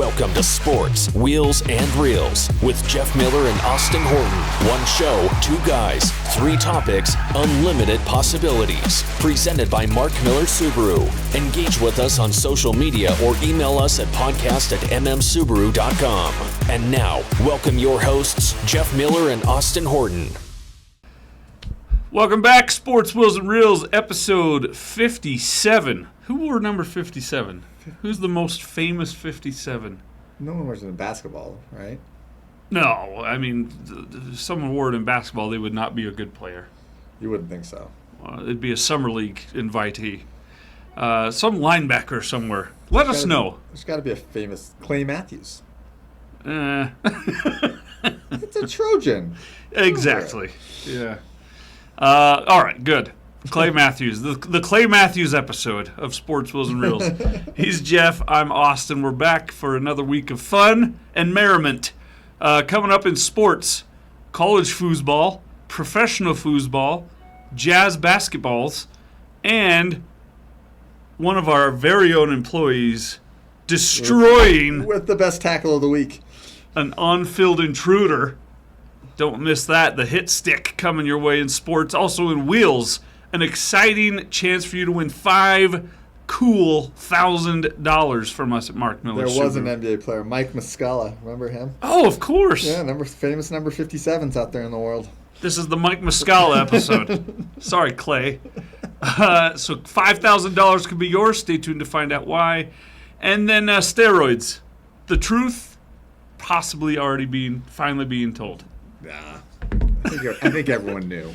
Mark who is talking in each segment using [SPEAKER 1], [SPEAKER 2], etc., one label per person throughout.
[SPEAKER 1] Welcome to Sports, Wheels, and Reels with Jeff Miller and Austin Horton. One show, two guys, three topics, unlimited possibilities. Presented by Mark Miller Subaru. Engage with us on social media or email us at podcast@mmsubaru.com. And now, welcome your hosts, Jeff Miller and Austin Horton.
[SPEAKER 2] Welcome back, Sports, Wheels, and Reels, episode 57. Who wore number 57? Who's the most famous 57?
[SPEAKER 3] No one wears it in basketball, right?
[SPEAKER 2] No, I mean, if someone wore it in basketball, they would not be a good player.
[SPEAKER 3] You wouldn't think so.
[SPEAKER 2] It'd be a summer league invitee. Some linebacker somewhere. Let us know.
[SPEAKER 3] There's got to be a famous Clay Matthews.
[SPEAKER 2] It's
[SPEAKER 3] a Trojan.
[SPEAKER 2] Exactly. Yeah. All right, good. Clay Matthews, the Clay Matthews episode of Sports, Wheels, and Reels. He's Jeff, I'm Austin. We're back for another week of fun and merriment. Coming up in sports, college foosball, professional foosball, jazz basketballs, and one of our very own employees destroying
[SPEAKER 3] with the best tackle of the week,
[SPEAKER 2] an on-field intruder. Don't miss that. The hit stick coming your way in sports. Also in wheels, an exciting chance for you to win $5 cool $1,000 from us at Mark Miller.
[SPEAKER 3] There was an NBA player, Mike Muscala. Remember him?
[SPEAKER 2] Oh, of course.
[SPEAKER 3] Yeah, famous number 57s out there in the world.
[SPEAKER 2] This is the Mike Muscala episode. Sorry, Clay. So $5,000 could be yours. Stay tuned to find out why. And then steroids. The truth possibly finally being told.
[SPEAKER 3] Nah, I think everyone knew.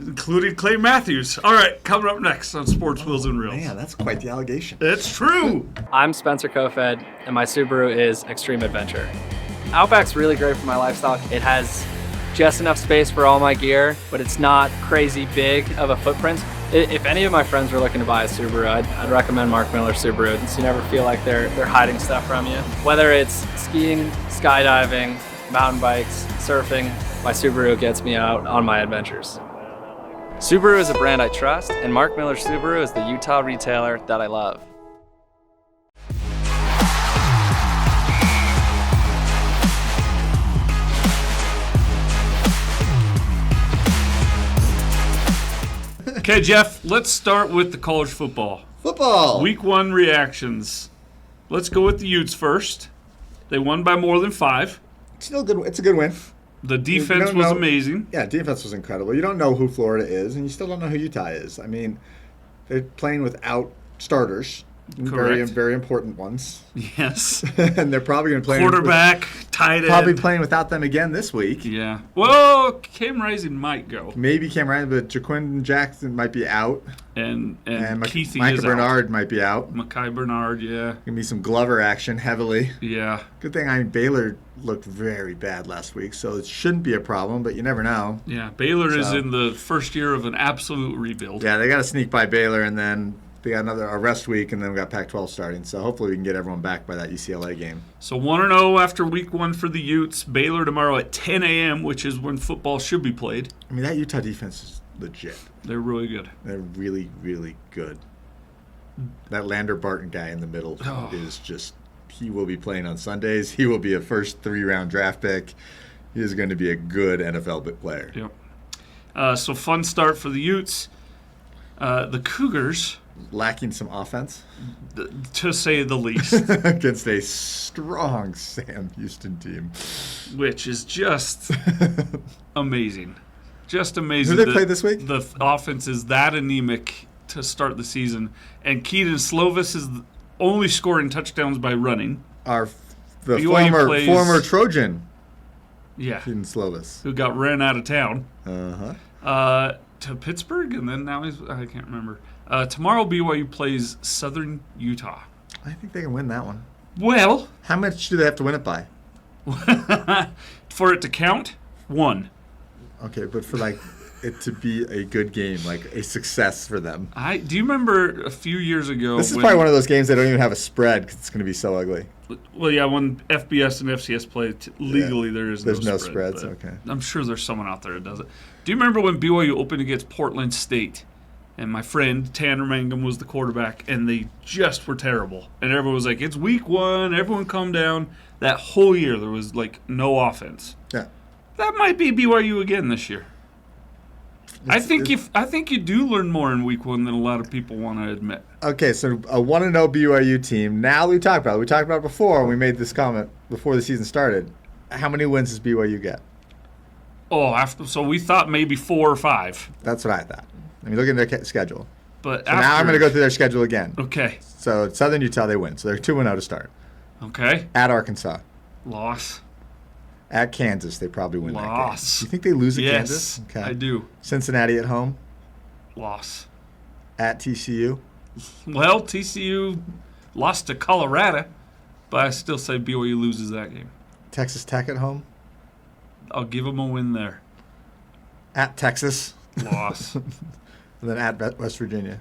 [SPEAKER 2] Including Clay Matthews. All right, coming up next on Sports, Wheels, and Reels.
[SPEAKER 3] Man, that's quite the allegation.
[SPEAKER 2] It's true.
[SPEAKER 4] I'm Spencer Kofed, and my Subaru is Extreme Adventure. Outback's really great for my lifestyle. It has just enough space for all my gear, but it's not crazy big of a footprint. If any of my friends were looking to buy a Subaru, I'd recommend Mark Miller Subaru, so you never feel like they're hiding stuff from you. Whether it's skiing, skydiving, mountain bikes, surfing, my Subaru gets me out on my adventures. Subaru is a brand I trust, and Mark Miller Subaru is the Utah retailer that I love.
[SPEAKER 2] Okay, Jeff, let's start with the college football. Week 1 reactions. Let's go with the Utes first. They won by more than 5.
[SPEAKER 3] Still good. It's a good win.
[SPEAKER 2] The defense was amazing.
[SPEAKER 3] Yeah, defense was incredible. You don't know who Florida is, and you still don't know who Utah is. I mean, they're playing without starters.
[SPEAKER 2] Correct.
[SPEAKER 3] Very important ones.
[SPEAKER 2] Yes.
[SPEAKER 3] And they're probably going to play
[SPEAKER 2] quarterback, tight end.
[SPEAKER 3] Probably playing without them again this week.
[SPEAKER 2] Yeah. Well, Cam Rising might go.
[SPEAKER 3] Maybe Cam Rising, but Jaquin Jackson might be out.
[SPEAKER 2] And Keithy
[SPEAKER 3] Micah
[SPEAKER 2] is
[SPEAKER 3] Bernard
[SPEAKER 2] out.
[SPEAKER 3] might be out.
[SPEAKER 2] Micah Bernard, yeah.
[SPEAKER 3] Gonna be some Glover action heavily.
[SPEAKER 2] Yeah.
[SPEAKER 3] Good thing Baylor looked very bad last week, so it shouldn't be a problem, but you never know.
[SPEAKER 2] Yeah, Baylor is in the first year of an absolute rebuild.
[SPEAKER 3] Yeah, they got to sneak by Baylor, and then they got a rest week, and then we got Pac-12 starting. So hopefully we can get everyone back by that UCLA game.
[SPEAKER 2] So 1-0 after week 1 for the Utes. Baylor tomorrow at 10 a.m., which is when football should be played.
[SPEAKER 3] I mean, that Utah defense is legit.
[SPEAKER 2] They're really good.
[SPEAKER 3] They're really, really good. That Lander Barton guy in the middle is just – he will be playing on Sundays. He will be a first 3-round draft pick. He is going to be a good NFL player.
[SPEAKER 2] Yep. So fun start for the Utes. The Cougars –
[SPEAKER 3] lacking some offense,
[SPEAKER 2] to say the least,
[SPEAKER 3] against a strong Sam Houston team,
[SPEAKER 2] which is just amazing. Just amazing.
[SPEAKER 3] Who they play this week?
[SPEAKER 2] The offense is that anemic to start the season, and Keaton Slovis is only scoring touchdowns by running.
[SPEAKER 3] The former Trojan, Keaton Slovis,
[SPEAKER 2] who got ran out of town. To Pittsburgh, and then now I can't remember. Tomorrow BYU plays Southern Utah.
[SPEAKER 3] I think they can win that one.
[SPEAKER 2] Well,
[SPEAKER 3] how much do they have to win it by?
[SPEAKER 2] For it to count, 1.
[SPEAKER 3] Okay, but for it to be a good game, like a success for them.
[SPEAKER 2] Do you remember a few years ago?
[SPEAKER 3] This is probably one of those games they don't even have a spread because it's going to be so ugly.
[SPEAKER 2] Well, yeah, when FBS and FCS play legally, there's no
[SPEAKER 3] spreads. Okay,
[SPEAKER 2] I'm sure there's someone out there that does it. Do you remember when BYU opened against Portland State and my friend Tanner Mangum was the quarterback, and they just were terrible. And everyone was like, it's week 1, everyone calm down. That whole year, there was, like, no offense.
[SPEAKER 3] Yeah.
[SPEAKER 2] That might be BYU again this year. I think you do learn more in week 1 than a lot of people want to admit.
[SPEAKER 3] Okay, so a 1-0 BYU team. Now we talked about it. We talked about it before, and we made this comment before the season started. How many wins does BYU get?
[SPEAKER 2] Oh, so we thought maybe 4 or 5.
[SPEAKER 3] That's what I thought. I mean, look at their schedule.
[SPEAKER 2] But
[SPEAKER 3] so now I'm going to go through their schedule again.
[SPEAKER 2] Okay.
[SPEAKER 3] So Southern Utah, they win. So they're 2-0 to start.
[SPEAKER 2] Okay.
[SPEAKER 3] At Arkansas.
[SPEAKER 2] Loss.
[SPEAKER 3] At Kansas, they probably win that game.
[SPEAKER 2] Loss.
[SPEAKER 3] Do you think they lose at
[SPEAKER 2] Yes,
[SPEAKER 3] Kansas? Okay.
[SPEAKER 2] I do.
[SPEAKER 3] Cincinnati at home.
[SPEAKER 2] Loss.
[SPEAKER 3] At TCU.
[SPEAKER 2] Well, TCU lost to Colorado, but I still say BYU loses that game.
[SPEAKER 3] Texas Tech at home.
[SPEAKER 2] I'll give them a win there.
[SPEAKER 3] At Texas.
[SPEAKER 2] Loss.
[SPEAKER 3] And then at West Virginia.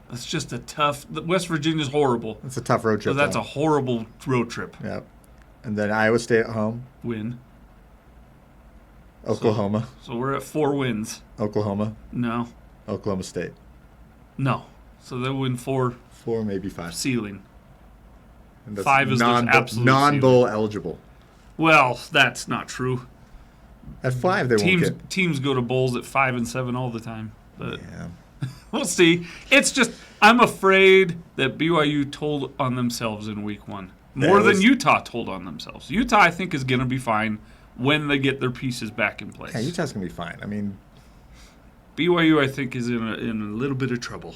[SPEAKER 2] That's just a tough. West Virginia's horrible.
[SPEAKER 3] That's a tough road trip.
[SPEAKER 2] So that's a horrible road trip.
[SPEAKER 3] Yep. And then Iowa State at home.
[SPEAKER 2] Win.
[SPEAKER 3] Oklahoma.
[SPEAKER 2] So we're at 4 wins.
[SPEAKER 3] Oklahoma.
[SPEAKER 2] No.
[SPEAKER 3] Oklahoma State.
[SPEAKER 2] No. So they win 4.
[SPEAKER 3] 4, maybe 5.
[SPEAKER 2] Ceiling.
[SPEAKER 3] And that's
[SPEAKER 2] 5 is the absolute
[SPEAKER 3] non-bowl eligible.
[SPEAKER 2] Well, that's not true.
[SPEAKER 3] At 5, they won't get.
[SPEAKER 2] Teams go to bowls at 5 and 7 all the time. But
[SPEAKER 3] Yeah.
[SPEAKER 2] we'll see. It's just I'm afraid that BYU told on themselves in week 1 more than Utah told on themselves. Utah, I think, is going to be fine when they get their pieces back in place.
[SPEAKER 3] Yeah, Utah's going to be fine. I mean,
[SPEAKER 2] BYU, I think, is in a little bit of trouble.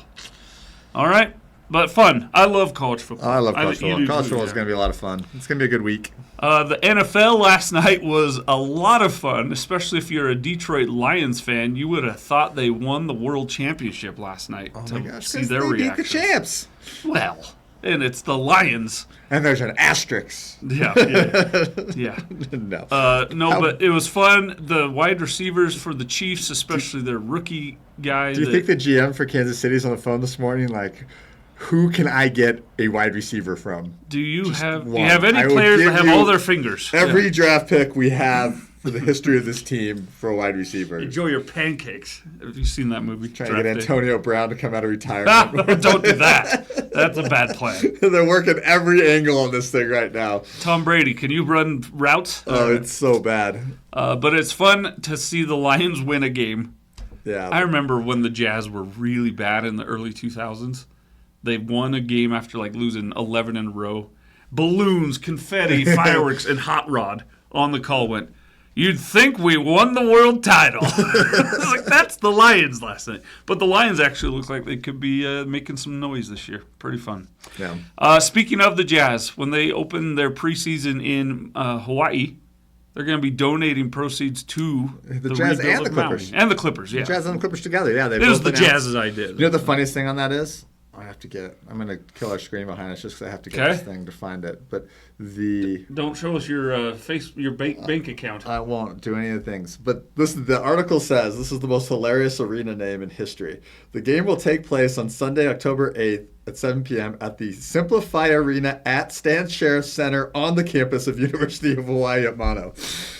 [SPEAKER 2] All right. But fun. I love college football.
[SPEAKER 3] I love college football. College football is going to be a lot of fun. It's going to be a good week.
[SPEAKER 2] The NFL last night was a lot of fun, especially if you're a Detroit Lions fan. You would have thought they won the world championship last night
[SPEAKER 3] Oh my gosh,
[SPEAKER 2] see their
[SPEAKER 3] they
[SPEAKER 2] reaction.
[SPEAKER 3] beat the champs.
[SPEAKER 2] Well, and it's the Lions.
[SPEAKER 3] And there's an asterisk.
[SPEAKER 2] Yeah.
[SPEAKER 3] No.
[SPEAKER 2] But it was fun. The wide receivers for the Chiefs, especially their rookie guy.
[SPEAKER 3] Do you think the GM for Kansas City's on the phone this morning like, who can I get a wide receiver from?
[SPEAKER 2] Do you have
[SPEAKER 3] one.
[SPEAKER 2] any players that have all their fingers?
[SPEAKER 3] Every draft pick we have for the history of this team for a wide receiver.
[SPEAKER 2] Enjoy your pancakes. Have you seen that movie?
[SPEAKER 3] Trying to get Antonio Brown to come out of retirement.
[SPEAKER 2] Don't do that. That's a bad plan.
[SPEAKER 3] They're working every angle on this thing right now.
[SPEAKER 2] Tom Brady, can you run routes?
[SPEAKER 3] Oh, it's so bad.
[SPEAKER 2] But it's fun to see the Lions win a game.
[SPEAKER 3] Yeah.
[SPEAKER 2] I remember when the Jazz were really bad in the early 2000s. They won a game after losing 11 in a row. Balloons, confetti, fireworks, and hot rod on the call went, "You'd think we won the world title." That's the Lions last night. But the Lions actually look like they could be making some noise this year. Pretty fun.
[SPEAKER 3] Yeah.
[SPEAKER 2] Speaking of the Jazz, when they open their preseason in Hawaii, they're going to be donating proceeds to
[SPEAKER 3] the Jazz and the Clippers.
[SPEAKER 2] And the Clippers, yeah.
[SPEAKER 3] The Jazz and the Clippers together, yeah.
[SPEAKER 2] It was the Jazz's idea.
[SPEAKER 3] You know what the funniest thing on that is? I have to get it. I'm going to kill our screen behind us just because I have to get this thing to find it. But
[SPEAKER 2] don't show us your bank account.
[SPEAKER 3] I won't do any of the things. But the article says this is the most hilarious arena name in history. The game will take place on Sunday, October 8th at 7 p.m. at the Simplify Arena at Stan Sheriff Center on the campus of University of Hawaii at Mano.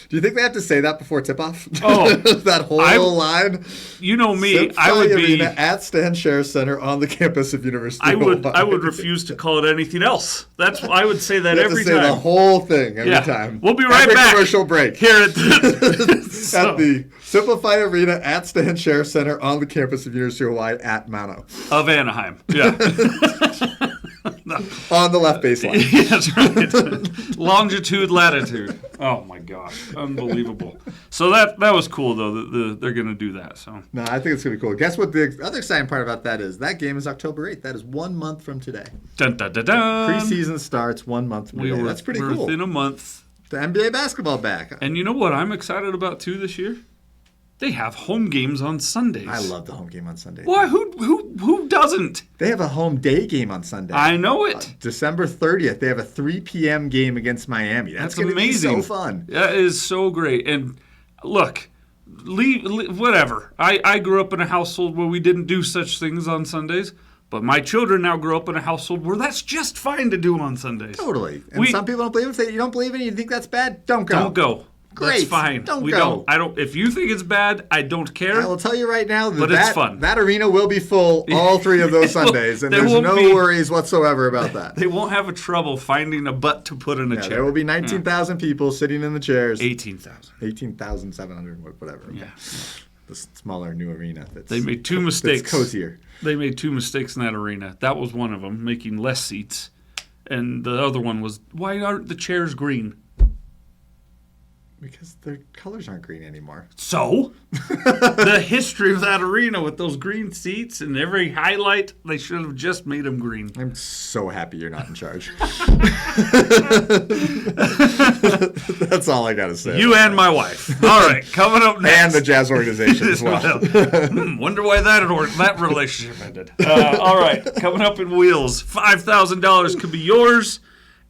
[SPEAKER 3] Do you think they have to say that before tip-off?
[SPEAKER 2] Oh.
[SPEAKER 3] That whole line?
[SPEAKER 2] You know me.
[SPEAKER 3] Simplify
[SPEAKER 2] I would
[SPEAKER 3] Arena at Stan Sheriff Center on the campus of University of Hawaii.
[SPEAKER 2] I would refuse to call it anything else. I would say that every time.
[SPEAKER 3] You have to say the whole thing every time.
[SPEAKER 2] We'll be right back.
[SPEAKER 3] Commercial break.
[SPEAKER 2] Here at
[SPEAKER 3] the Simplify Arena at Stan Sheriff Center on the campus of University of Hawaii at Mano.
[SPEAKER 2] Of Anaheim. Yeah.
[SPEAKER 3] No. On the left baseline.
[SPEAKER 2] That's right. Longitude, latitude. Oh my gosh, unbelievable. So that was cool though. They're going to do that. So
[SPEAKER 3] no, I think it's going to be cool. Guess what? The other exciting part about that is that game is October 8th. That is 1 month from today.
[SPEAKER 2] Dun, dun, dun, dun.
[SPEAKER 3] Preseason starts 1 month from today. That's pretty cool.
[SPEAKER 2] Within a month.
[SPEAKER 3] The NBA basketball back.
[SPEAKER 2] And you know what I'm excited about too this year? They have home games on Sundays.
[SPEAKER 3] I love the home game on Sundays.
[SPEAKER 2] Why? Who doesn't?
[SPEAKER 3] They have a home day game on Sunday.
[SPEAKER 2] I know it.
[SPEAKER 3] December 30th, they have a 3 p.m. game against Miami. That's going to be so fun.
[SPEAKER 2] That is so great. And look, whatever. I grew up in a household where we didn't do such things on Sundays. But my children now grow up in a household where that's just fine to do on Sundays.
[SPEAKER 3] Totally. And some people don't believe it. If you don't believe it and you think that's bad, don't go.
[SPEAKER 2] Don't go.
[SPEAKER 3] Great.
[SPEAKER 2] That's fine.
[SPEAKER 3] Don't
[SPEAKER 2] we
[SPEAKER 3] go.
[SPEAKER 2] don't. I don't. If you think it's bad, I don't care.
[SPEAKER 3] I will tell you right now
[SPEAKER 2] But it's fun.
[SPEAKER 3] That arena will be full all 3 of those Sundays, and
[SPEAKER 2] There
[SPEAKER 3] there's
[SPEAKER 2] won't
[SPEAKER 3] no
[SPEAKER 2] be-
[SPEAKER 3] worries whatsoever about that.
[SPEAKER 2] They won't have a trouble finding a butt to put in a chair.
[SPEAKER 3] There will be 19,000 people sitting in the chairs.
[SPEAKER 2] 18,000.
[SPEAKER 3] 18,700, whatever. Okay.
[SPEAKER 2] Yeah.
[SPEAKER 3] The smaller new arena.
[SPEAKER 2] They made 2 mistakes.
[SPEAKER 3] It's cozier.
[SPEAKER 2] They made 2 mistakes in that arena. That was one of them, making less seats. And the other one was, why aren't the chairs green?
[SPEAKER 3] Because their colors aren't green anymore.
[SPEAKER 2] So, the history of that arena with those green seats and every highlight, they should have just made them green.
[SPEAKER 3] I'm so happy you're not in charge. That's all I got to say.
[SPEAKER 2] You and my wife. All right, coming up next.
[SPEAKER 3] And the jazz organization as well.
[SPEAKER 2] Wonder why that relationship ended. All right, coming up in Wheels, $5,000 could be yours.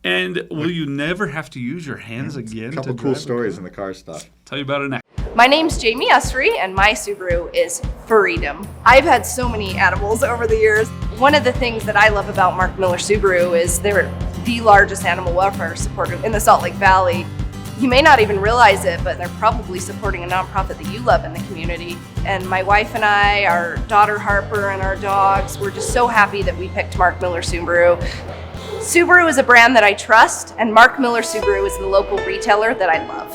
[SPEAKER 2] And will you never have to use your hands again?
[SPEAKER 3] A couple cool stories in the car stuff.
[SPEAKER 2] Tell you about it next.
[SPEAKER 5] My name's Jamie Usry, and my Subaru is Freedom. I've had so many animals over the years. One of the things that I love about Mark Miller Subaru is they're the largest animal welfare supporter in the Salt Lake Valley. You may not even realize it, but they're probably supporting a nonprofit that you love in the community. And my wife and I, our daughter Harper, and our dogs, we're just so happy that we picked Mark Miller Subaru. Subaru is a brand that I trust, and Mark Miller Subaru is the local retailer that I love.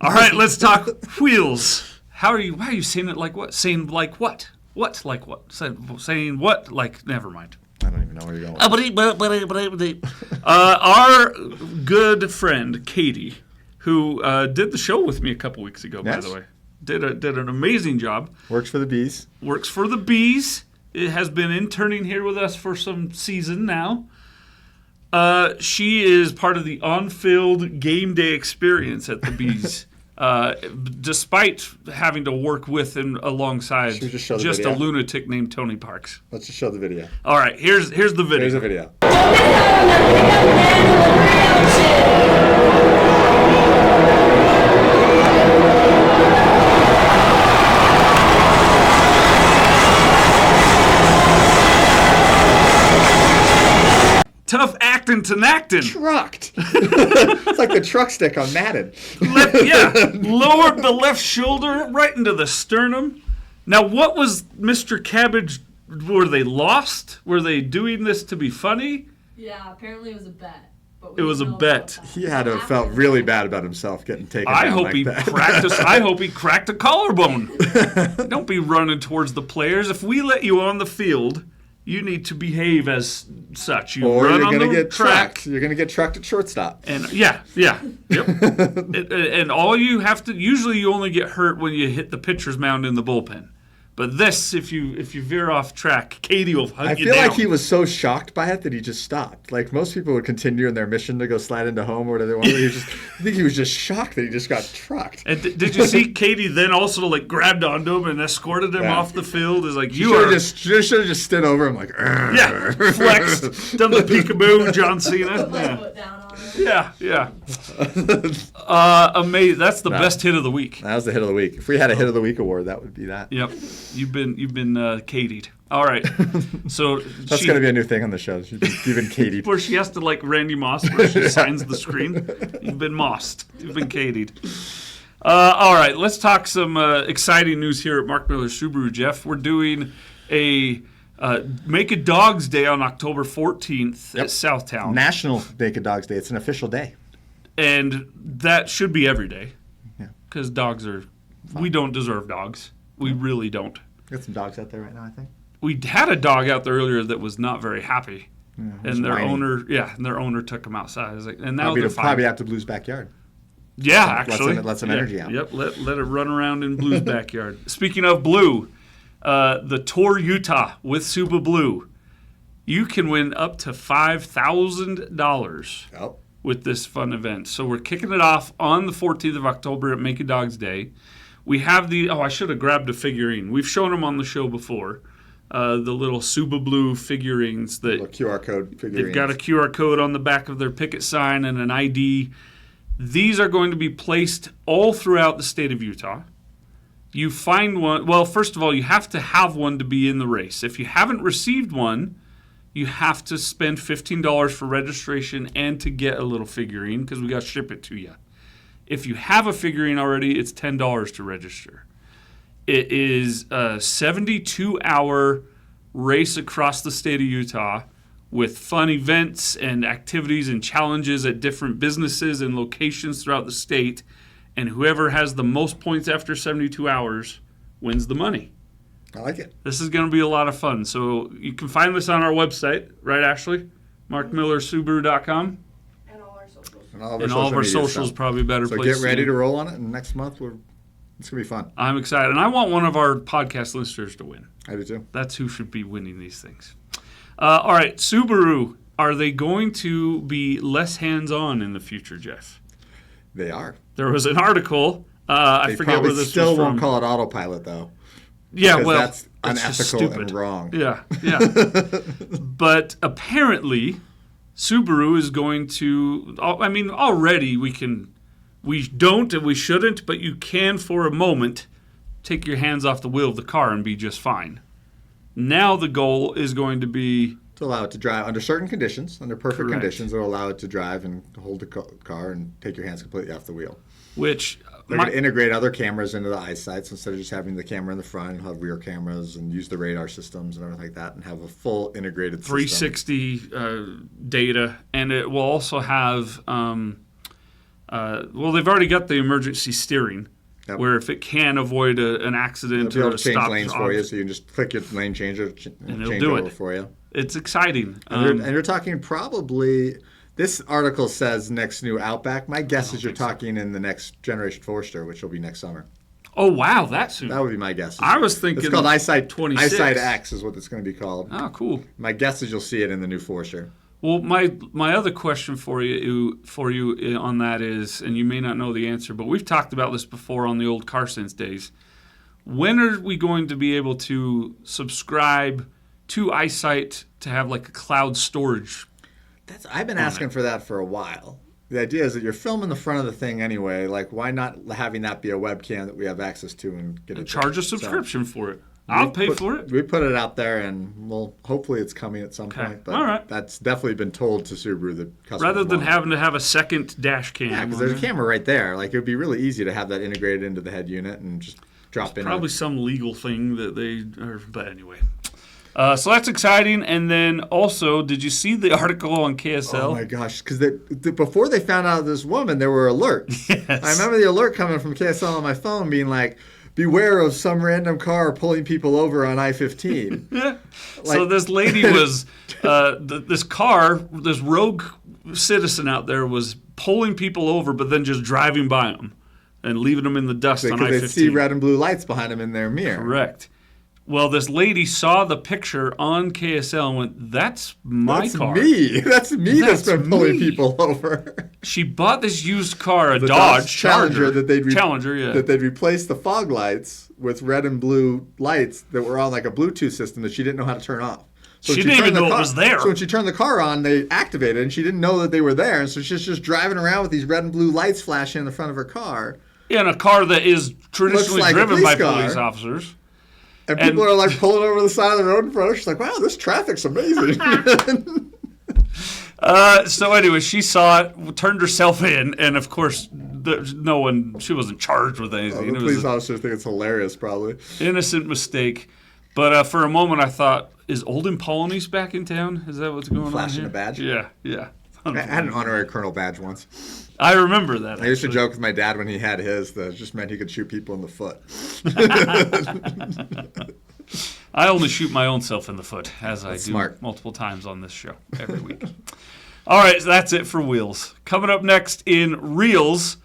[SPEAKER 2] All right, let's talk Wheels. Why are you saying it like what? Saying like what? What like what? Saying what like? Never mind.
[SPEAKER 3] I don't even know where you're going.
[SPEAKER 2] Our good friend Katie, who did the show with me a couple weeks ago, by
[SPEAKER 3] Yes.
[SPEAKER 2] the way, did an amazing job.
[SPEAKER 3] Works for the bees.
[SPEAKER 2] Works for the Bees. It has been interning here with us for some season now. She is part of the on-field game day experience at the Bees. Despite having to work with and alongside
[SPEAKER 3] Should we just show the
[SPEAKER 2] just a
[SPEAKER 3] video?
[SPEAKER 2] lunatic named Tony Parks.
[SPEAKER 3] Let's just show the video.
[SPEAKER 2] All right, here's the video.
[SPEAKER 3] Here's a video.
[SPEAKER 2] Tough acting to acting.
[SPEAKER 3] Trucked. It's like the truck stick on Madden.
[SPEAKER 2] Lowered the left shoulder right into the sternum. Now, what was Mr. Cabbage? Were they lost? Were they doing this to be funny?
[SPEAKER 6] Yeah, apparently it was a bet. But
[SPEAKER 2] It was a
[SPEAKER 6] don't know
[SPEAKER 2] bet.
[SPEAKER 6] about that.
[SPEAKER 3] He had to have felt really bad about himself getting taken
[SPEAKER 2] I
[SPEAKER 3] down
[SPEAKER 2] hope
[SPEAKER 3] like
[SPEAKER 2] he
[SPEAKER 3] that.
[SPEAKER 2] I hope he cracked a collarbone. Don't be running towards the players. If we let you on the field, you need to behave as such. You
[SPEAKER 3] Or
[SPEAKER 2] run
[SPEAKER 3] you're
[SPEAKER 2] on
[SPEAKER 3] going to
[SPEAKER 2] the
[SPEAKER 3] get
[SPEAKER 2] track.
[SPEAKER 3] trucked. You're going to get trucked at shortstop.
[SPEAKER 2] And yep. And all you have to, usually you only get hurt when you hit the pitcher's mound in the bullpen. But this, if you veer off track, Katie will hunt
[SPEAKER 3] I
[SPEAKER 2] you
[SPEAKER 3] feel
[SPEAKER 2] down.
[SPEAKER 3] like he was so shocked by it that he just stopped. Like most people would continue in their mission to go slide into home or whatever they wanted. I think he was just shocked that he just got trucked.
[SPEAKER 2] And did you see Katie then also like grabbed onto him and escorted him
[SPEAKER 3] Yeah.
[SPEAKER 2] off the field? Is like,
[SPEAKER 3] You
[SPEAKER 2] you are
[SPEAKER 3] should have just stood over him like, "Arr."
[SPEAKER 2] yeah, flexed, done the peekaboo, John Cena.
[SPEAKER 6] Put my
[SPEAKER 2] Yeah.
[SPEAKER 6] foot down on it.
[SPEAKER 2] Yeah. Amazing. That's the best hit of the week.
[SPEAKER 3] That was the hit of the week. If we had a hit of the week award, that would be that.
[SPEAKER 2] Yep. You've been Katied. All right. So
[SPEAKER 3] That's going to be a new thing on the show. You've been Katie.
[SPEAKER 2] where she has to like Randy Moss, where she signs the screen. You've been mossed. You've been Katied. All right. Let's talk some exciting news here at Mark Miller Subaru, Jeff. We're doing a Make a Dogs Day on October 14th at Southtown.
[SPEAKER 3] National Naked Dogs Day. It's an official day.
[SPEAKER 2] And that should be every day.
[SPEAKER 3] Yeah.
[SPEAKER 2] Because dogs are, we don't deserve dogs. We really don't.
[SPEAKER 3] Got some dogs out there right now, I think.
[SPEAKER 2] We had a dog out there earlier that was not very happy.
[SPEAKER 3] was
[SPEAKER 2] And their
[SPEAKER 3] whiny.
[SPEAKER 2] owner took him outside. I was like, and now they're fine.
[SPEAKER 3] Probably out to Blue's backyard.
[SPEAKER 2] Yeah,
[SPEAKER 3] Let
[SPEAKER 2] actually.
[SPEAKER 3] some energy out.
[SPEAKER 2] Yep, let it run around in Blue's backyard. Speaking of Blue, the Tour Utah with Suba Blue, you can win up to $5,000
[SPEAKER 3] Oh.
[SPEAKER 2] with this fun event. So we're kicking it off on the 14th of October at Make a Dogs Day. We have I should have grabbed a figurine. We've shown them on the show before. The little Suba Blue figurines that
[SPEAKER 3] Little QR code figurines.
[SPEAKER 2] they've got a QR code on the back of their picket sign and an ID. These are going to be placed all throughout the state of Utah. You find one. Well, first of all, you have to have one to be in the race. If you haven't received one, you have to spend $15 for registration and to get a little figurine because we got to ship it to you. If you have a figurine already, it's $10 to register. It is a 72-hour race across the state of Utah with fun events and activities and challenges at different businesses and locations throughout the state. And whoever has the most points after 72 hours wins the money.
[SPEAKER 3] I like it.
[SPEAKER 2] This is going to be a lot of fun. So you can find this on our website, right, Ashley? MarkMillerSubaru.com.
[SPEAKER 5] And all our socials.
[SPEAKER 3] And all
[SPEAKER 2] of our
[SPEAKER 3] media
[SPEAKER 2] socials
[SPEAKER 3] stuff.
[SPEAKER 2] probably a better
[SPEAKER 3] So
[SPEAKER 2] place.
[SPEAKER 3] get ready to roll on it, and next month it's going to be fun.
[SPEAKER 2] I'm excited. And I want one of our podcast listeners to win.
[SPEAKER 3] I do too.
[SPEAKER 2] That's who should be winning these things. All right, Subaru. Are they going to be less hands-on in the future, Jeff?
[SPEAKER 3] They are.
[SPEAKER 2] There was an article. I
[SPEAKER 3] They
[SPEAKER 2] forget
[SPEAKER 3] probably
[SPEAKER 2] where this
[SPEAKER 3] still
[SPEAKER 2] was from.
[SPEAKER 3] won't call it autopilot, though.
[SPEAKER 2] Yeah,
[SPEAKER 3] because
[SPEAKER 2] well,
[SPEAKER 3] that's
[SPEAKER 2] it's just
[SPEAKER 3] unethical
[SPEAKER 2] stupid.
[SPEAKER 3] and wrong.
[SPEAKER 2] Yeah. But apparently, Subaru is going to. I mean, already we don't and we shouldn't, but you can for a moment take your hands off the wheel of the car and be just fine. Now the goal is going to be
[SPEAKER 3] To allow it to drive under certain conditions, under perfect
[SPEAKER 2] Correct.
[SPEAKER 3] conditions, it'll allow it to drive and hold the car and take your hands completely off the wheel.
[SPEAKER 2] which
[SPEAKER 3] They're going to integrate other cameras into the eyesights instead of just having the camera in the front and have rear cameras and use the radar systems and everything like that and have a full integrated system.
[SPEAKER 2] 360 data, and it will also have. Well, they've already got the emergency steering,
[SPEAKER 3] Yep.
[SPEAKER 2] where if it can avoid an accident
[SPEAKER 3] They'll be
[SPEAKER 2] or
[SPEAKER 3] able
[SPEAKER 2] a
[SPEAKER 3] to change
[SPEAKER 2] stop,
[SPEAKER 3] lanes for you, so you can just click your lane changer
[SPEAKER 2] And it'll
[SPEAKER 3] change
[SPEAKER 2] do
[SPEAKER 3] over
[SPEAKER 2] it.
[SPEAKER 3] for you.
[SPEAKER 2] it's exciting.
[SPEAKER 3] And you're talking probably, this article says next new Outback. My guess is you're talking in the next generation Forester, which will be next summer.
[SPEAKER 2] Oh wow, that's soon.
[SPEAKER 3] That would be my guess.
[SPEAKER 2] I was thinking
[SPEAKER 3] It's called Eyesight
[SPEAKER 2] 26.
[SPEAKER 3] Eyesight X is what it's going to be called.
[SPEAKER 2] Oh, cool.
[SPEAKER 3] My guess is you'll see it in the new Forester.
[SPEAKER 2] Well, my other question for you on that is, and you may not know the answer, but we've talked about this before on the old CarSense days. When are we going to be able to subscribe to Eyesight to have like a cloud storage?
[SPEAKER 3] I've been asking for that for a while. The idea is that you're filming the front of the thing anyway. Like, why not having that be a webcam that we have access to and get it?
[SPEAKER 2] Charge a
[SPEAKER 3] So,
[SPEAKER 2] subscription for it. I'll pay for it.
[SPEAKER 3] We put it out there, and hopefully it's coming at some point. But
[SPEAKER 2] All right.
[SPEAKER 3] that's definitely been told to Subaru that customers
[SPEAKER 2] Rather than
[SPEAKER 3] want it.
[SPEAKER 2] having to have a second dash cam.
[SPEAKER 3] Yeah, because
[SPEAKER 2] on
[SPEAKER 3] there's a
[SPEAKER 2] there.
[SPEAKER 3] camera right there. Like, it would be really easy to have that integrated into the head unit and just drop in.
[SPEAKER 2] Probably some legal thing that they are, but anyway. So that's exciting. And then also, did you see the article on KSL?
[SPEAKER 3] Oh my gosh! Because before they found out this woman, there were alerts.
[SPEAKER 2] Yes.
[SPEAKER 3] I remember the alert coming from KSL on my phone, being like, "Beware of some random car pulling people over on I-15."
[SPEAKER 2] So this lady was, this rogue citizen out there was pulling people over, but then just driving by them and leaving them in the dust on
[SPEAKER 3] Because
[SPEAKER 2] I-15.
[SPEAKER 3] they see red and blue lights behind them in their mirror.
[SPEAKER 2] Correct. Well, this lady saw the picture on KSL and went, "That's my
[SPEAKER 3] That's
[SPEAKER 2] car."
[SPEAKER 3] me. That's me that's
[SPEAKER 2] That's
[SPEAKER 3] been pulling
[SPEAKER 2] me.
[SPEAKER 3] people over.
[SPEAKER 2] She bought this used car, a
[SPEAKER 3] The
[SPEAKER 2] Dodge
[SPEAKER 3] Challenger that they'd
[SPEAKER 2] Challenger, yeah.
[SPEAKER 3] that they'd replace the fog lights with red and blue lights that were on like a Bluetooth system that she didn't know how to turn off. So
[SPEAKER 2] She
[SPEAKER 3] when
[SPEAKER 2] didn't even
[SPEAKER 3] turned the
[SPEAKER 2] know it
[SPEAKER 3] car-
[SPEAKER 2] was there.
[SPEAKER 3] So when she turned the car on, they activated, and she didn't know that they were there. And so she's just driving around with these red and blue lights flashing in the front of her car.
[SPEAKER 2] In a car that is traditionally
[SPEAKER 3] like a
[SPEAKER 2] driven by
[SPEAKER 3] police car.
[SPEAKER 2] police officers.
[SPEAKER 3] And people are like pulling over the side of the road in front of her. She's like, wow, this traffic's amazing.
[SPEAKER 2] So anyway, she saw it, turned herself in, and of course, she wasn't charged with anything.
[SPEAKER 3] The
[SPEAKER 2] It
[SPEAKER 3] police
[SPEAKER 2] was
[SPEAKER 3] officers think it's hilarious, probably.
[SPEAKER 2] an innocent mistake. But for a moment, I thought, is Olden Polonies back in town? Is that what's going on
[SPEAKER 3] Flashing
[SPEAKER 2] here?
[SPEAKER 3] a badge?
[SPEAKER 2] Yeah.
[SPEAKER 3] I had an honorary colonel badge once.
[SPEAKER 2] I remember that.
[SPEAKER 3] I used to
[SPEAKER 2] actually.
[SPEAKER 3] joke with my dad when he had his that it just meant he could shoot people in the foot.
[SPEAKER 2] I only shoot my own self in the foot, as I do
[SPEAKER 3] smart.
[SPEAKER 2] multiple times on this show every week. All right, so that's it for Wheels. Coming up next in Reels,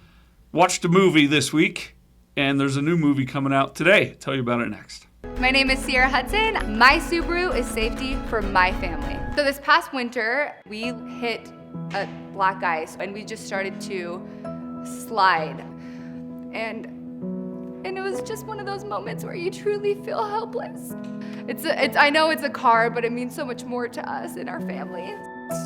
[SPEAKER 2] watched a movie this week, and there's a new movie coming out today. Tell you about it next.
[SPEAKER 7] My name is Sierra Hudson. My Subaru is safety for my family. So this past winter, we hit a black ice and we just started to slide. And it was just one of those moments where you truly feel helpless. I know it's a car, but it means so much more to us and our family.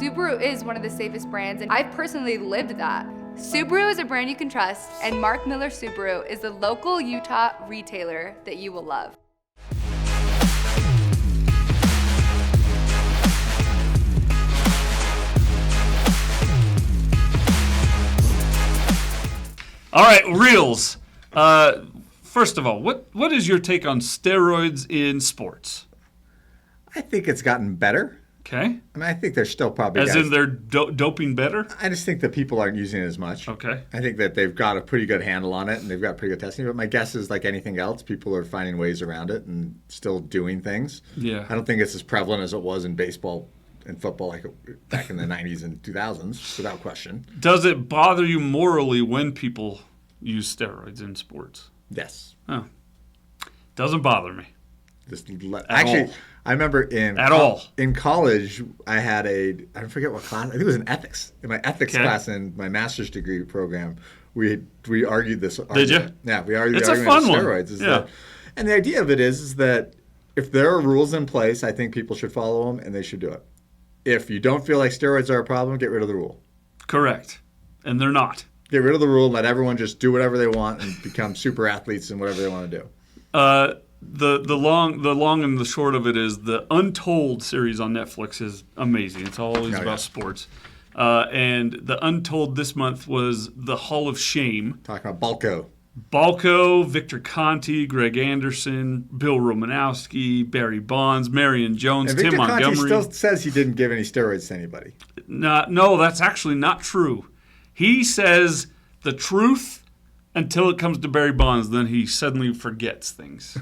[SPEAKER 7] Subaru is one of the safest brands, and I've personally lived that. Subaru is a brand you can trust, and Mark Miller Subaru is the local Utah retailer that you will love.
[SPEAKER 2] All right, Reels. First of all, what is your take on steroids in sports?
[SPEAKER 3] I think it's gotten better.
[SPEAKER 2] Okay.
[SPEAKER 3] I mean, I think there's still probably
[SPEAKER 2] As
[SPEAKER 3] guys,
[SPEAKER 2] in they're doping better?
[SPEAKER 3] I just think that people aren't using it as much.
[SPEAKER 2] Okay.
[SPEAKER 3] I think that they've got a pretty good handle on it and they've got pretty good testing. But my guess is, like anything else, people are finding ways around it and still doing things.
[SPEAKER 2] Yeah.
[SPEAKER 3] I don't think it's as prevalent as it was in baseball and football, like back in the 90s and 2000s, without question.
[SPEAKER 2] Does it bother you morally when people use steroids in sports?
[SPEAKER 3] Yes.
[SPEAKER 2] Oh. Doesn't bother me.
[SPEAKER 3] Actually,
[SPEAKER 2] all.
[SPEAKER 3] I remember in college, I had I forget what class. I think it was in ethics. In my ethics class in my master's degree program, we argued this.
[SPEAKER 2] Did you?
[SPEAKER 3] Yeah, we argued
[SPEAKER 2] It's
[SPEAKER 3] the
[SPEAKER 2] a
[SPEAKER 3] argument
[SPEAKER 2] fun
[SPEAKER 3] of
[SPEAKER 2] one.
[SPEAKER 3] steroids.
[SPEAKER 2] Yeah.
[SPEAKER 3] And the idea of it is that if there are rules in place, I think people should follow them and they should do it. If you don't feel like steroids are a problem, get rid of the rule.
[SPEAKER 2] Correct. And they're not.
[SPEAKER 3] Get rid of the rule and let everyone just do whatever they want and become super athletes in whatever they want to do.
[SPEAKER 2] The long and the short of it is the Untold series on Netflix is amazing. It's always about sports. And the Untold this month was the Hall of Shame.
[SPEAKER 3] Talking about
[SPEAKER 2] Balco, Victor Conti, Greg Anderson, Bill Romanowski, Barry Bonds, Marion Jones,
[SPEAKER 3] and
[SPEAKER 2] Tim
[SPEAKER 3] Victor
[SPEAKER 2] Montgomery.
[SPEAKER 3] Conti still says he didn't give any steroids to anybody.
[SPEAKER 2] No, that's actually not true. He says the truth until it comes to Barry Bonds, then he suddenly forgets things.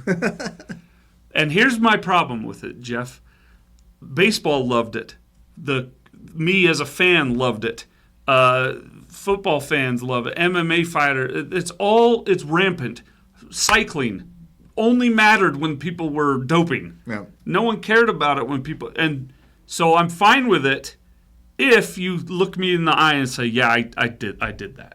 [SPEAKER 2] And here's my problem with it, Jeff. Baseball loved it. Me as a fan loved it. Football fans love it. MMA fighter, it's rampant. Cycling only mattered when people were doping.
[SPEAKER 3] Yeah.
[SPEAKER 2] No one cared about it when people, and so I'm fine with it if you look me in the eye and say, yeah, I did that.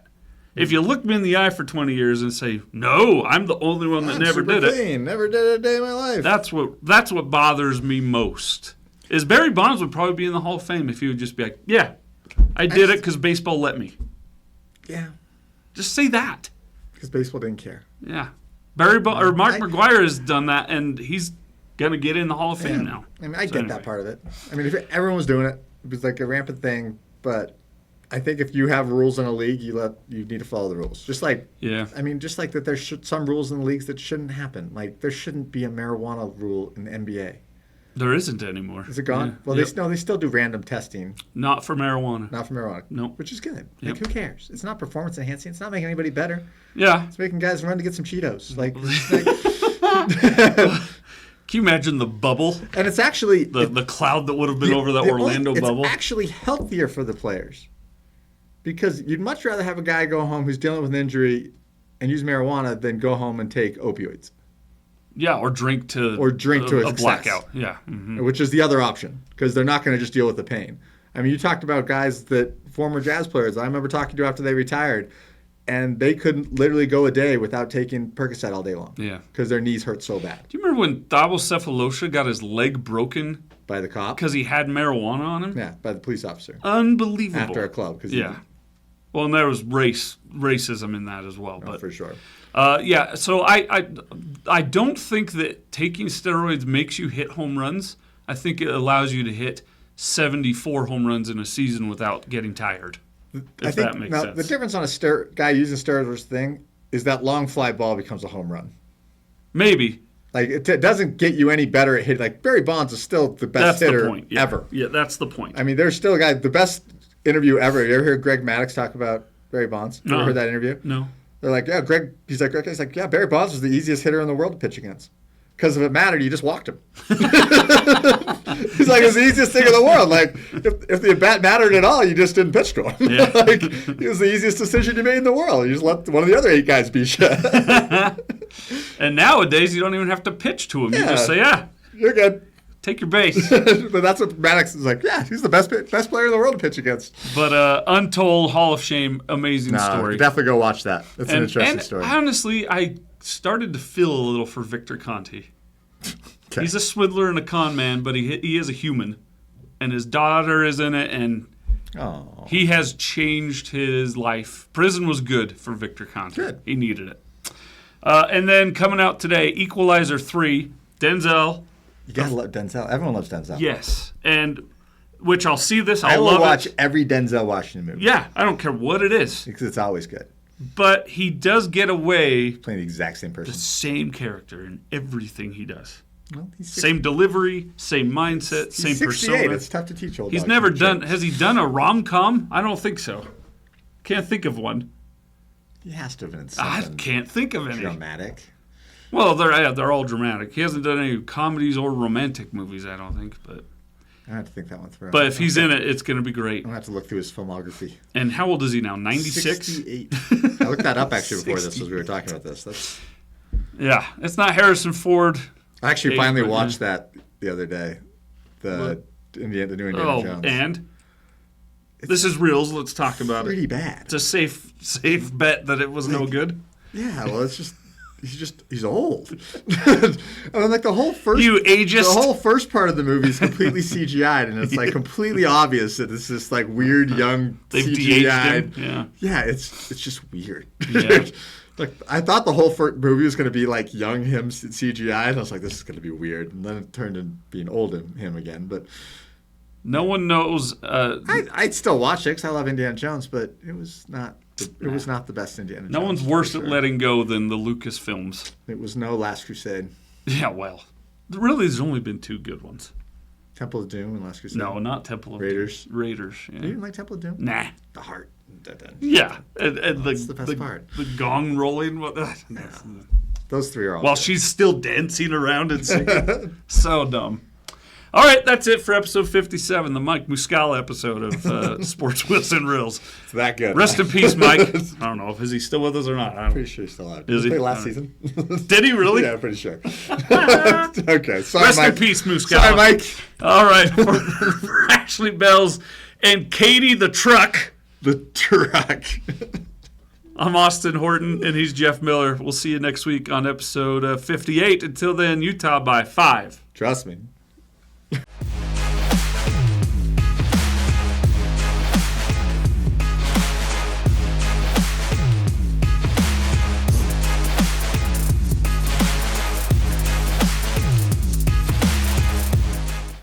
[SPEAKER 2] If you look me in the eye for 20 years and say, no, I'm the only one that never did it.
[SPEAKER 3] Never did it a day in my life.
[SPEAKER 2] That's what bothers me most. Is Barry Bonds would probably be in the Hall of Fame if he would just be like, yeah, I did it because baseball let me.
[SPEAKER 3] Yeah.
[SPEAKER 2] Just say that.
[SPEAKER 3] Because baseball didn't care.
[SPEAKER 2] Yeah. Mark McGwire has done that, and he's going to get in the Hall of Fame now.
[SPEAKER 3] I mean, I get that part of it. I mean, if everyone was doing it, it was like a rampant thing, but I think if you have rules in a league, you need to follow the rules. Just like that there's some rules in the leagues that shouldn't happen. Like there shouldn't be a marijuana rule in the NBA.
[SPEAKER 2] There isn't anymore.
[SPEAKER 3] Is it gone?
[SPEAKER 2] Yeah.
[SPEAKER 3] Well, they still do random testing.
[SPEAKER 2] Not for marijuana.
[SPEAKER 3] Not for marijuana.
[SPEAKER 2] No.
[SPEAKER 3] Which is good.
[SPEAKER 2] Yep.
[SPEAKER 3] Like who cares? It's not performance enhancing. It's not making anybody better.
[SPEAKER 2] Yeah.
[SPEAKER 3] It's making guys run to get some Cheetos. Like
[SPEAKER 2] Can you imagine the bubble?
[SPEAKER 3] And it's actually
[SPEAKER 2] the cloud that would have been over the Orlando bubble.
[SPEAKER 3] It's actually healthier for the players. Because you'd much rather have a guy go home who's dealing with an injury and use marijuana than go home and take opioids.
[SPEAKER 2] Yeah, or drink to
[SPEAKER 3] a
[SPEAKER 2] blackout. Yeah. Mm-hmm.
[SPEAKER 3] Which is the other option, because they're not going to just deal with the pain. I mean, you talked about guys former Jazz players I remember talking to after they retired, and they couldn't literally go a day without taking Percocet all day long.
[SPEAKER 2] Yeah.
[SPEAKER 3] Because their knees hurt so bad.
[SPEAKER 2] Do you remember when Thabo Cephalosha got his leg broken?
[SPEAKER 3] By the cop?
[SPEAKER 2] Because he had marijuana on him?
[SPEAKER 3] Yeah, by the police officer.
[SPEAKER 2] Unbelievable.
[SPEAKER 3] After a club.
[SPEAKER 2] Well, and there was racism in that as well. But
[SPEAKER 3] for sure.
[SPEAKER 2] So I don't think that taking steroids makes you hit home runs. I think it allows you to hit 74 home runs in a season without getting tired. That makes sense.
[SPEAKER 3] The difference on a guy using steroids versus thing is that long fly ball becomes a home run.
[SPEAKER 2] Maybe.
[SPEAKER 3] Like it doesn't get you any better at hitting. Like Barry Bonds is still the best hitter ever.
[SPEAKER 2] Yeah, that's the point.
[SPEAKER 3] I mean, there's still a guy, the best interview ever. You ever hear Greg Maddox talk about Barry Bonds? You ever heard that interview?
[SPEAKER 2] No.
[SPEAKER 3] They're like, yeah, Greg. He's like, yeah, Barry Bonds was the easiest hitter in the world to pitch against. Because if it mattered, you just walked him. He's like, it's the easiest thing in the world. Like, if the bat mattered at all, you just didn't pitch to him.
[SPEAKER 2] Yeah.
[SPEAKER 3] Like, it was the easiest decision you made in the world. You just let one of the other 8 guys beat you.
[SPEAKER 2] And nowadays, you don't even have to pitch to him. You just say,
[SPEAKER 3] you're good.
[SPEAKER 2] Take your base.
[SPEAKER 3] But that's what Maddox is like. Yeah, he's the best player in the world to pitch against.
[SPEAKER 2] But Untold, Hall of Shame, amazing story.
[SPEAKER 3] Definitely go watch that. That's an interesting story.
[SPEAKER 2] Honestly, I started to feel a little for Victor Conti. Okay. He's a swindler and a con man, but he is a human. And his daughter is in it, and
[SPEAKER 3] Oh.
[SPEAKER 2] He has changed his life. Prison was good for Victor Conte.
[SPEAKER 3] Good.
[SPEAKER 2] He needed it. And then coming out today, Equalizer 3, Denzel.
[SPEAKER 3] You gotta love Denzel. Everyone loves Denzel.
[SPEAKER 2] Yes. And which I'll see this.
[SPEAKER 3] I
[SPEAKER 2] I'll
[SPEAKER 3] will
[SPEAKER 2] love
[SPEAKER 3] watch
[SPEAKER 2] it.
[SPEAKER 3] every Denzel Washington movie.
[SPEAKER 2] Yeah, I don't care what it is.
[SPEAKER 3] Because it's always good.
[SPEAKER 2] But he does get away
[SPEAKER 3] Playing the exact same person.
[SPEAKER 2] the same character in everything he does.
[SPEAKER 3] Well, he's
[SPEAKER 2] Same delivery, same mindset,
[SPEAKER 3] he's
[SPEAKER 2] same
[SPEAKER 3] 68.
[SPEAKER 2] persona.
[SPEAKER 3] It's tough to teach old
[SPEAKER 2] He's
[SPEAKER 3] dogs
[SPEAKER 2] never
[SPEAKER 3] new
[SPEAKER 2] done.
[SPEAKER 3] tricks.
[SPEAKER 2] Has he done a rom-com? I don't think so. Can't think of one.
[SPEAKER 3] He has to have been
[SPEAKER 2] I
[SPEAKER 3] something
[SPEAKER 2] can't think of any.
[SPEAKER 3] dramatic.
[SPEAKER 2] Well, they're all dramatic. He hasn't done any comedies or romantic movies, I don't think. But
[SPEAKER 3] I have to think that one through.
[SPEAKER 2] if he's in it, it's going to be great.
[SPEAKER 3] I'm going to have to look through his filmography.
[SPEAKER 2] And how old is he now? 96?
[SPEAKER 3] 68. I looked that up actually before this as we were talking about this. That's.
[SPEAKER 2] Yeah, it's not Harrison Ford.
[SPEAKER 3] I actually
[SPEAKER 2] Age,
[SPEAKER 3] finally
[SPEAKER 2] but,
[SPEAKER 3] watched that the other day. The new Indiana
[SPEAKER 2] Oh,
[SPEAKER 3] Jones.
[SPEAKER 2] and this is reals. Let's talk about
[SPEAKER 3] Pretty
[SPEAKER 2] it.
[SPEAKER 3] bad.
[SPEAKER 2] It's a safe bet that it was no good.
[SPEAKER 3] Yeah, well, it's just he's old. I mean, like the whole first
[SPEAKER 2] You ageist.
[SPEAKER 3] the whole first part of the movie is completely CGI'd, and it's like completely obvious that it's this like weird young
[SPEAKER 2] They've de-aged
[SPEAKER 3] CGI'd.
[SPEAKER 2] him.
[SPEAKER 3] Yeah, it's just weird.
[SPEAKER 2] Yeah.
[SPEAKER 3] Like I thought the whole first movie was going to be like young him CGI, and I was like, this is going to be weird. And then it turned into being old him again. But
[SPEAKER 2] No one knows.
[SPEAKER 3] I'd still watch it because I love Indiana Jones, but it was not. It was not the best Indiana Jones.
[SPEAKER 2] No one's
[SPEAKER 3] for
[SPEAKER 2] worse
[SPEAKER 3] sure.
[SPEAKER 2] at letting go than the Lucas films.
[SPEAKER 3] It was no Last Crusade.
[SPEAKER 2] Yeah, well, really, there's only been two good ones.
[SPEAKER 3] Temple of Doom and Last Crusade.
[SPEAKER 2] No, not Temple of
[SPEAKER 3] Raiders.
[SPEAKER 2] Doom. Raiders.
[SPEAKER 3] You
[SPEAKER 2] Yeah.
[SPEAKER 3] didn't like Temple of Doom?
[SPEAKER 2] Nah.
[SPEAKER 3] The heart. Dun-dun.
[SPEAKER 2] Yeah, and
[SPEAKER 3] That's the best part.
[SPEAKER 2] The gong rolling.
[SPEAKER 3] Those three are all.
[SPEAKER 2] While
[SPEAKER 3] good.
[SPEAKER 2] she's still dancing around and singing. So dumb. All right, that's it for episode 57, the Mike Muscala episode of Sports Wheels and Reels.
[SPEAKER 3] It's that good.
[SPEAKER 2] Rest in peace, Mike. I don't know if is he still with us or not. I don't
[SPEAKER 3] Pretty sure he's still out.
[SPEAKER 2] Is
[SPEAKER 3] Did he
[SPEAKER 2] he?
[SPEAKER 3] play last
[SPEAKER 2] All
[SPEAKER 3] season?
[SPEAKER 2] Did he really?
[SPEAKER 3] Yeah, I'm pretty sure. Okay. Sorry,
[SPEAKER 2] Rest
[SPEAKER 3] Mike.
[SPEAKER 2] in peace, Muscala.
[SPEAKER 3] Sorry, Mike.
[SPEAKER 2] All right, for Ashley Bells and Katie the Truck,
[SPEAKER 3] The truck.
[SPEAKER 2] I'm Austin Horton, and he's Jeff Miller. We'll see you next week on episode 58. Until then, Utah by 5.
[SPEAKER 3] Trust me.